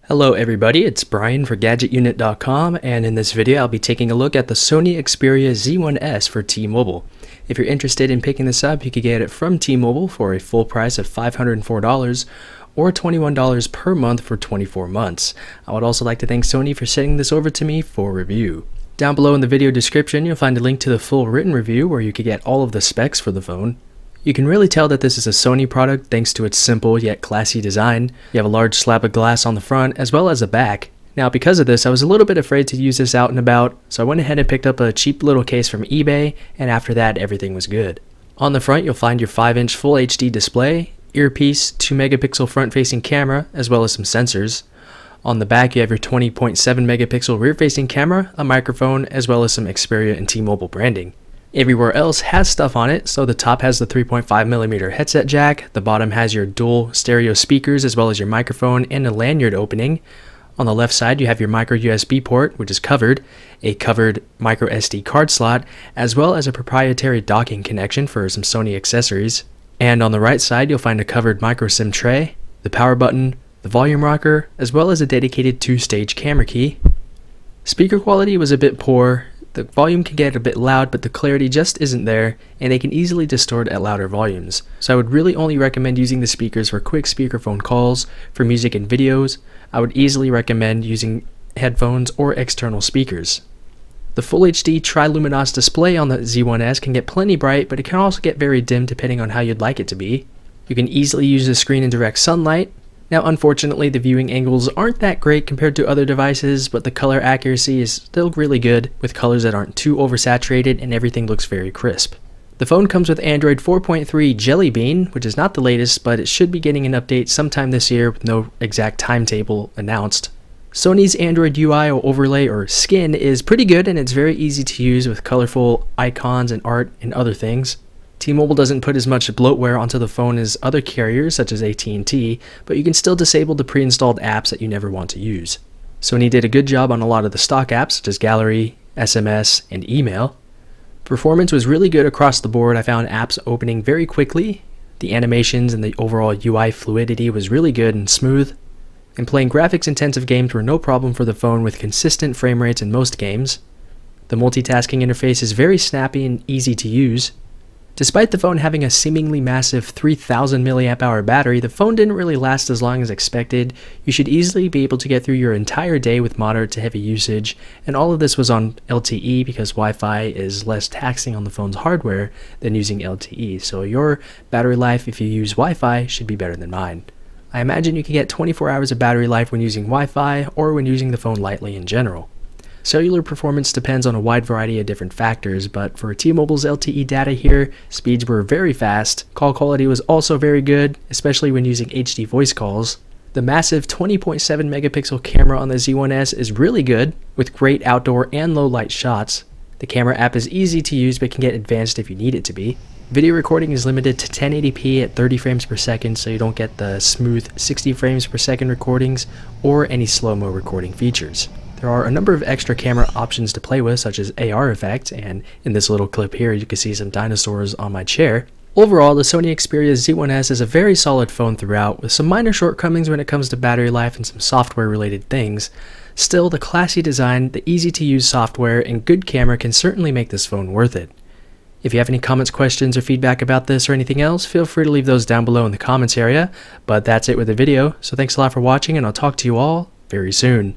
Hello everybody, it's Brian for GadgetUnit.com, and in this video I'll be taking a look at the Sony Xperia Z1S for T-Mobile. If you're interested in picking this up, you can get it from T-Mobile for a full price of $504 or $21 per month for 24 months. I would also like to thank Sony for sending this over to me for review. Down below in the video description you'll find a link to the full written review where you can get all of the specs for the phone. You can really tell that this is a Sony product thanks to its simple yet classy design. You have a large slab of glass on the front as well as the back. Now because of this, I was a little bit afraid to use this out and about, so I went ahead and picked up a cheap little case from eBay, and after that everything was good. On the front you'll find your 5-inch Full HD display, earpiece, 2-megapixel front-facing camera, as well as some sensors. On the back you have your 20.7 megapixel rear-facing camera, a microphone, as well as some Xperia and T-Mobile branding. Everywhere else has stuff on it, so the top has the 3.5mm headset jack, the bottom has your dual stereo speakers as well as your microphone and a lanyard opening. On the left side you have your micro USB port, which is covered, a covered micro SD card slot, as well as a proprietary docking connection for some Sony accessories. And on the right side you'll find a covered micro SIM tray, the power button, the volume rocker, as well as a dedicated 2-stage camera key. Speaker quality was a bit poor. The volume can get a bit loud, but the clarity just isn't there, and they can easily distort at louder volumes. So I would really only recommend using the speakers for quick speakerphone calls, for music and videos. I would easily recommend using headphones or external speakers. The Full HD Triluminos display on the Z1S can get plenty bright, but it can also get very dim depending on how you'd like it to be. You can easily use the screen in direct sunlight. Now unfortunately the viewing angles aren't that great compared to other devices, but the color accuracy is still really good with colors that aren't too oversaturated and everything looks very crisp. The phone comes with Android 4.3 Jelly Bean, which is not the latest, but it should be getting an update sometime this year with no exact timetable announced. Sony's Android UI or overlay or skin is pretty good and it's very easy to use with colorful icons and art and other things. T-Mobile doesn't put as much bloatware onto the phone as other carriers such as AT&T, but you can still disable the pre-installed apps that you never want to use. Sony did a good job on a lot of the stock apps such as Gallery, SMS, and email. Performance was really good across the board. I found apps opening very quickly. The animations and the overall UI fluidity was really good and smooth. And playing graphics-intensive games were no problem for the phone with consistent frame rates in most games. The multitasking interface is very snappy and easy to use. Despite the phone having a seemingly massive 3000 mAh battery, the phone didn't really last as long as expected. You should easily be able to get through your entire day with moderate to heavy usage, and all of this was on LTE because Wi-Fi is less taxing on the phone's hardware than using LTE, so your battery life if you use Wi-Fi should be better than mine. I imagine you can get 24 hours of battery life when using Wi-Fi or when using the phone lightly in general. Cellular performance depends on a wide variety of different factors, but for T-Mobile's LTE data here, speeds were very fast. Call quality was also very good, especially when using HD voice calls. The massive 20.7 megapixel camera on the Z1S is really good, with great outdoor and low light shots. The camera app is easy to use but can get advanced if you need it to be. Video recording is limited to 1080p at 30 frames per second, so you don't get the smooth 60 frames per second recordings or any slow-mo recording features. There are a number of extra camera options to play with, such as AR effect, and in this little clip here you can see some dinosaurs on my chair. Overall, the Sony Xperia Z1S is a very solid phone throughout, with some minor shortcomings when it comes to battery life and some software related things. Still, the classy design, the easy to use software, and good camera can certainly make this phone worth it. If you have any comments, questions, or feedback about this or anything else, feel free to leave those down below in the comments area. But that's it with the video, so thanks a lot for watching and I'll talk to you all very soon.